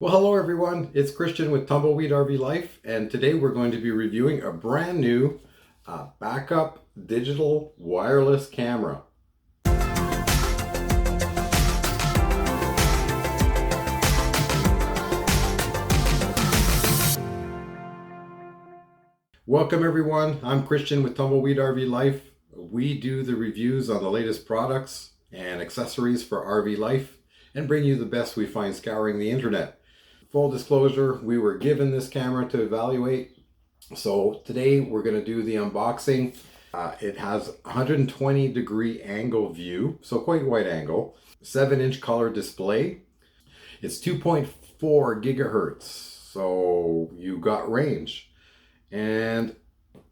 Well, hello everyone. It's Christian with Tumbleweed RvLife, and today we're going to be reviewing a brand new backup digital wireless camera. Welcome everyone. I'm Christian with Tumbleweed RvLife. We do the reviews on the latest products and accessories for RV life and bring you the best we find scouring the internet. Full disclosure, we were given this camera to evaluate. So today we're going to do the unboxing. It has 120 degree angle view, so quite wide angle, 7-inch color display. It's 2.4 gigahertz, so you got range. And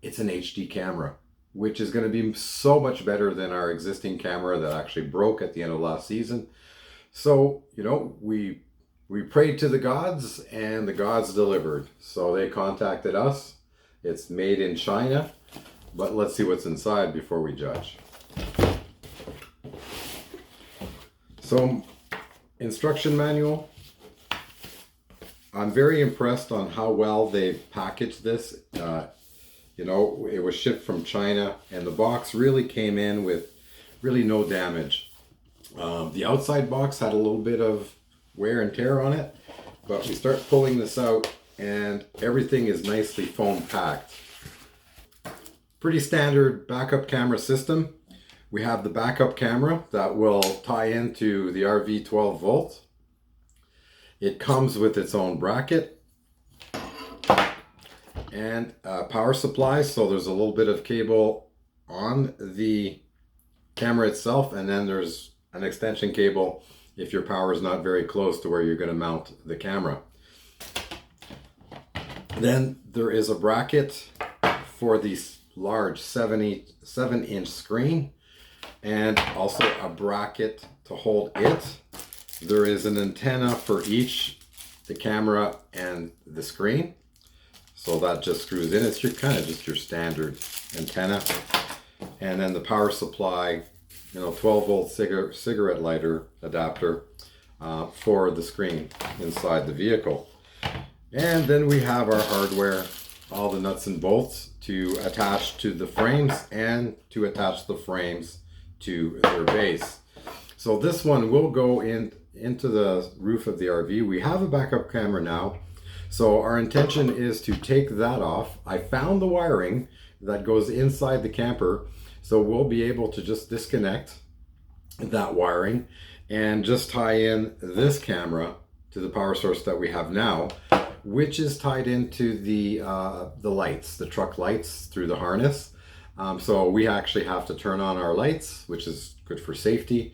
it's an HD camera, which is going to be so much better than our existing camera that actually broke at the end of last season. So, we prayed to the gods and the gods delivered. So they contacted us. It's made in China, but let's see what's inside before we judge. So, instruction manual. I'm very impressed on how well they've packaged this. It was shipped from China and the box really came in with really no damage. The outside box had a little bit of wear and tear on it, but we start pulling this out and everything is nicely foam packed. Pretty standard backup camera system. We have the backup camera that will tie into the RV 12 volt. It comes with its own bracket and a power supply, so there's a little bit of cable on the camera itself, and then there's an extension cable if your power is not very close to where you're going to mount the camera. Then there is a bracket for the large 7-inch screen and also a bracket to hold it. There is an antenna for each, the camera and the screen. So that just screws in. It's kind of just your standard antenna. And then the power supply, 12 volt cigarette lighter adapter for the screen inside the vehicle. And then we have our hardware, all the nuts and bolts to attach to the frames and to attach the frames to their base. So this one will go into the roof of the RV. We have a backup camera now, so our intention is to take that off. I found the wiring that goes inside the camper, so we'll be able to just disconnect that wiring and just tie in this camera to the power source that we have now, which is tied into the lights, the truck lights through the harness. So we actually have to turn on our lights, which is good for safety,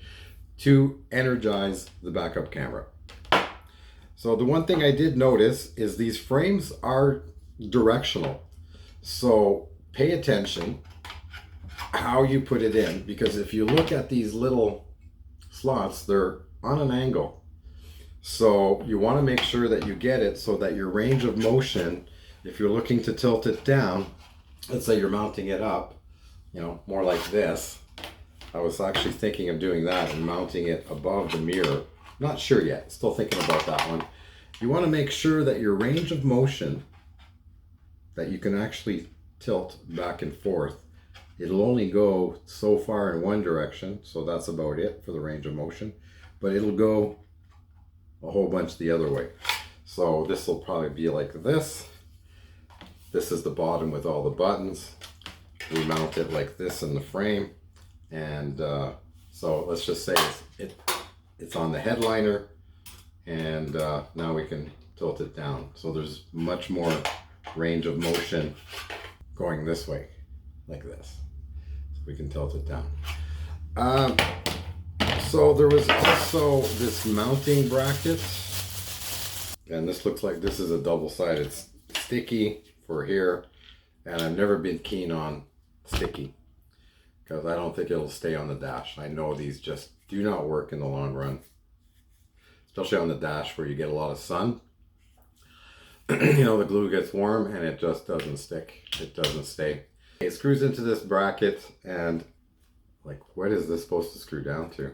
to energize the backup camera. So the one thing I did notice is these frames are directional. So pay attention how you put it in, because if you look at these little slots, they're on an angle. So you want to make sure that you get it so that your range of motion, if you're looking to tilt it down, let's say you're mounting it up, more like this. I was actually thinking of doing that and mounting it above the mirror. Not sure yet, still thinking about that one. You want to make sure that your range of motion, that you can actually tilt back and forth. It'll only go so far in one direction, so that's about it for the range of motion, but it'll go a whole bunch the other way. So this will probably be like this. This is the bottom with all the buttons. We mount it like this in the frame, and so let's just say it's on the headliner, and now we can tilt it down. So there's much more range of motion going this way, like this. So we can tilt it down. So there was also this mounting bracket, and this looks like this is a double-sided sticky for here, and I've never been keen on sticky because I don't think it'll stay on the dash. I know these just do not work in the long run, especially on the dash where you get a lot of sun. The glue gets warm and it just doesn't stick. It doesn't stay. It screws into this bracket, and what is this supposed to screw down to?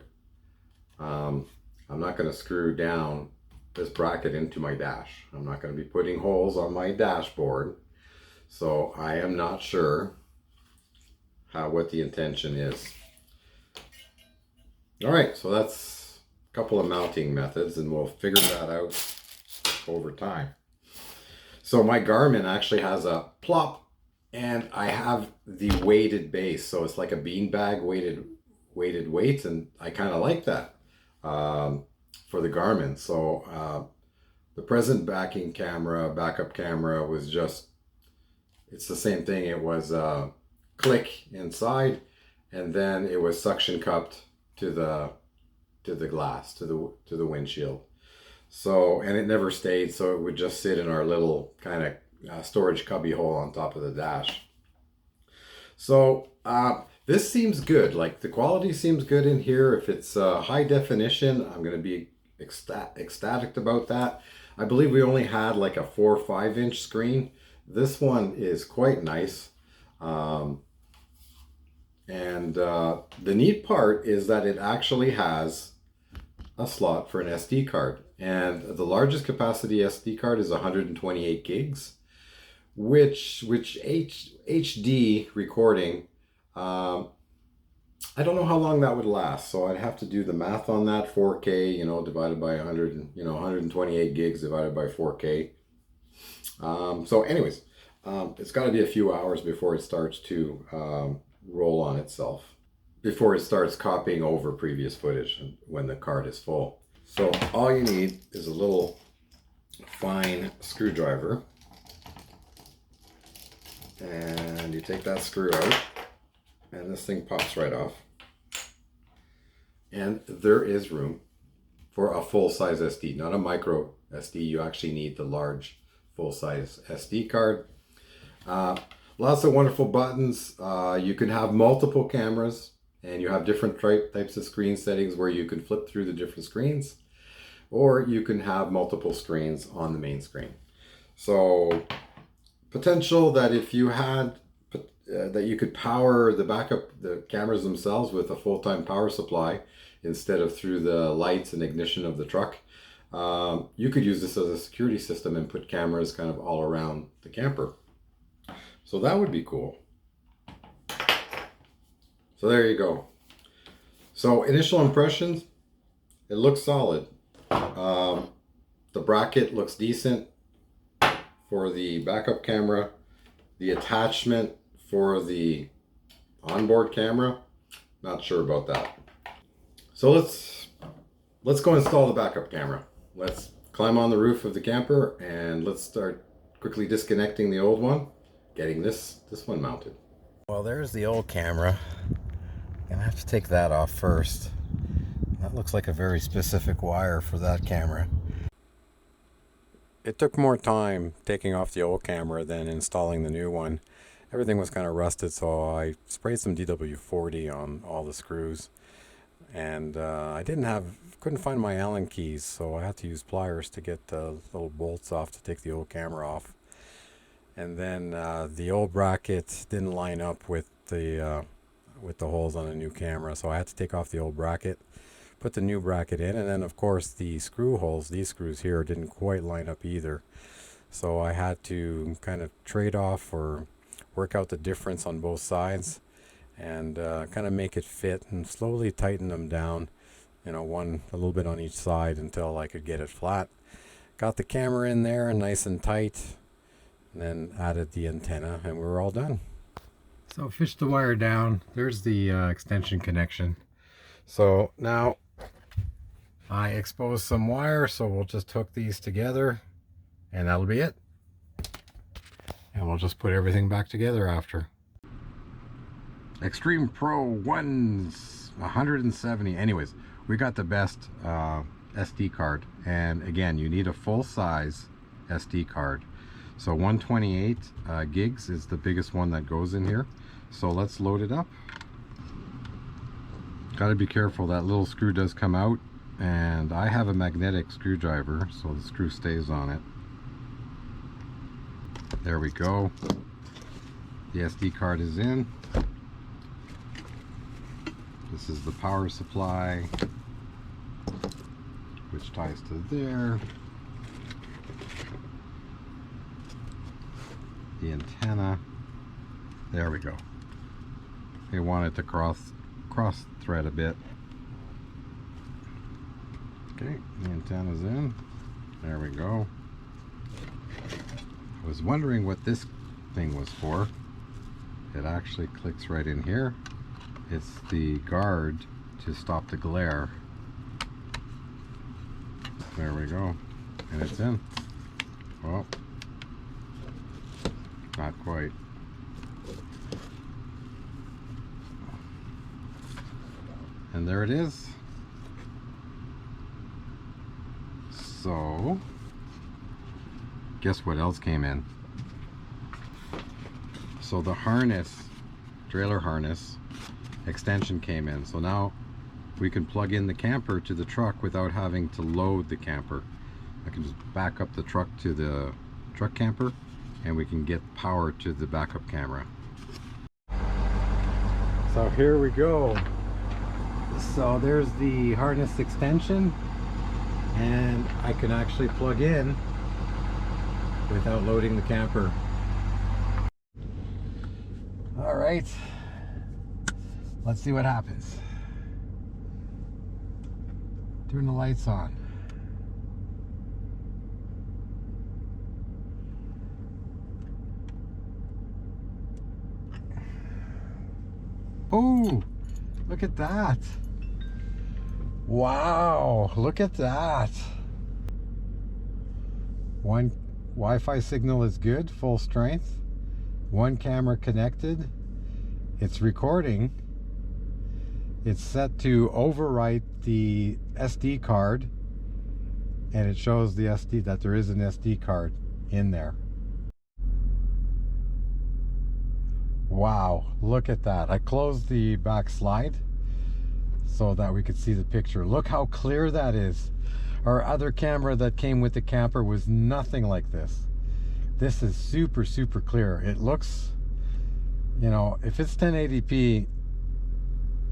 I'm not going to screw down this bracket into my dash. I'm not going to be putting holes on my dashboard, so I am not sure what the intention is. All right, so that's a couple of mounting methods, and we'll figure that out over time. So my Garmin actually has a plop, and I have the weighted base, so it's like a beanbag weighted weights, and I kind of like that for the Garmin. So the present backup camera was just, it's the same thing. It was click inside, and then it was suction cupped to the glass, to the windshield. So, and it never stayed, so it would just sit in our little kind of storage cubby hole on top of the dash. So this seems good. Like, the quality seems good in here. If it's high definition, I'm going to be ecstatic about that. I believe we only had like a 4 or 5 inch screen. This one is quite nice. The neat part is that it actually has a slot for an SD card, and the largest capacity SD card is 128 gigs, which HD recording, I don't know how long that would last, so I'd have to do the math on that. 4K, you know, divided by 128 gigs divided by 4K. So anyways, it's got to be a few hours before it starts to roll on itself, before it starts copying over previous footage when the card is full. So all you need is a little fine screwdriver, and you take that screw out, and this thing pops right off, and there is room for a full-size SD, not a micro SD. You actually need the large full-size SD card. Lots of wonderful buttons. You can have multiple cameras, and you have different types of screen settings where you can flip through the different screens, or you can have multiple screens on the main screen. So potential that if you had that you could power the cameras themselves with a full-time power supply instead of through the lights and ignition of the truck. You could use this as a security system and put cameras kind of all around the camper. So that would be cool. So there you go. So initial impressions, it looks solid. The bracket looks decent for the backup camera. The attachment for the onboard camera, not sure about that. So let's go install the backup camera. Let's climb on the roof of the camper, and let's start quickly disconnecting the old one, getting this one mounted. Well, there's the old camera. I'm gonna have to take that off first. That looks like a very specific wire for that camera. It took more time taking off the old camera than installing the new one. Everything was kind of rusted, so I sprayed some DW40 on all the screws, and I couldn't find my Allen keys, so I had to use pliers to get the little bolts off to take the old camera off. And then the old bracket didn't line up with the holes on the new camera, so I had to take off the old bracket, put the new bracket in, and then of course the screw holes, these screws here, didn't quite line up either. So I had to kind of trade off or work out the difference on both sides and kind of make it fit and slowly tighten them down, you know, a little bit on each side until I could get it flat. Got the camera in there nice and tight, and then added the antenna, and we were all done. So fished the wire down. There's the extension connection. So now I exposed some wire, so we'll just hook these together, and that'll be it. And we'll just put everything back together after. Extreme Pro 170. Anyways, we got the best SD card, and again, you need a full-size SD card. So 128 gigs is the biggest one that goes in here. So let's load it up. Got to be careful, that little screw does come out, and I have a magnetic screwdriver, so the screw stays on it. There we go. The SD card is in. This is the power supply, which ties to there. the antenna. There we go. We want it to cross thread a bit. Okay, the antenna's in. There we go. I was wondering what this thing was for. It actually clicks right in here. It's the guard to stop the glare. There we go. And it's in. Well, not quite. And there it is. So, guess what else came in? So the harness, trailer harness extension came in. So now we can plug in the camper to the truck without having to load the camper. I can just back up the truck to the truck camper and we can get power to the backup camera. So here we go. So there's the harness extension, and I can actually plug in without loading the camper. All right, let's see what happens. Turn the lights on. Oh, look at that. Wow, look at that. One Wi-Fi signal is good, full strength. One camera connected. It's recording. It's set to overwrite the SD card, and it shows the SD that there is an SD card in there. Wow, look at that. I closed the back slide so that we could see the picture. Look how clear that is. Our other camera that came with the camper was nothing like this. This is super, super clear. It looks, you know, if it's 1080p,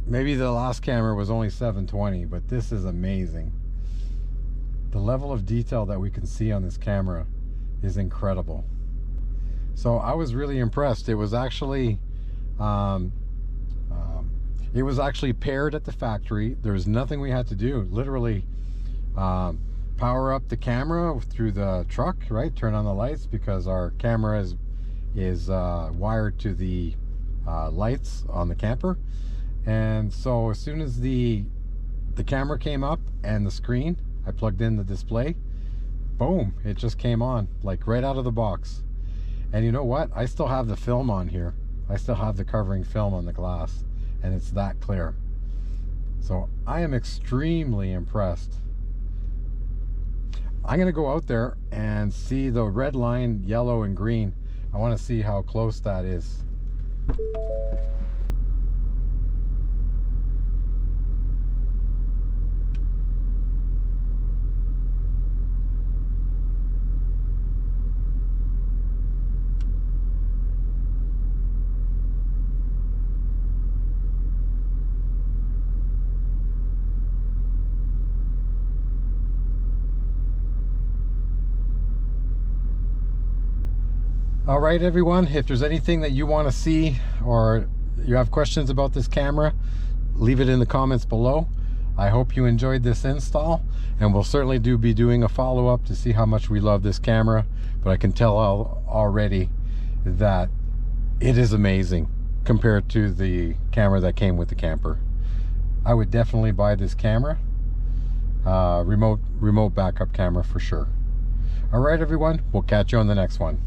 maybe the last camera was only 720, but this is amazing. The level of detail that we can see on this camera is incredible. So I was really impressed. It was actually paired at the factory. There's nothing we had to do. Literally power up the camera through the truck, right? Turn on the lights, because our camera is wired to the lights on the camper. And so as soon as the camera came up and the screen, I plugged in the display, boom, it just came on, like right out of the box. And you know what? I still have the film on here. I still have the covering film on the glass, and it's that clear. So I am extremely impressed. I'm gonna go out there and see the red line, yellow and green. I want to see how close that is. All right, everyone, if there's anything that you want to see or you have questions about this camera, leave it in the comments below. I hope you enjoyed this install, and we'll certainly be doing a follow-up to see how much we love this camera. But I can tell already that it is amazing compared to the camera that came with the camper. I would definitely buy this camera, remote backup camera for sure. All right, everyone, we'll catch you on the next one.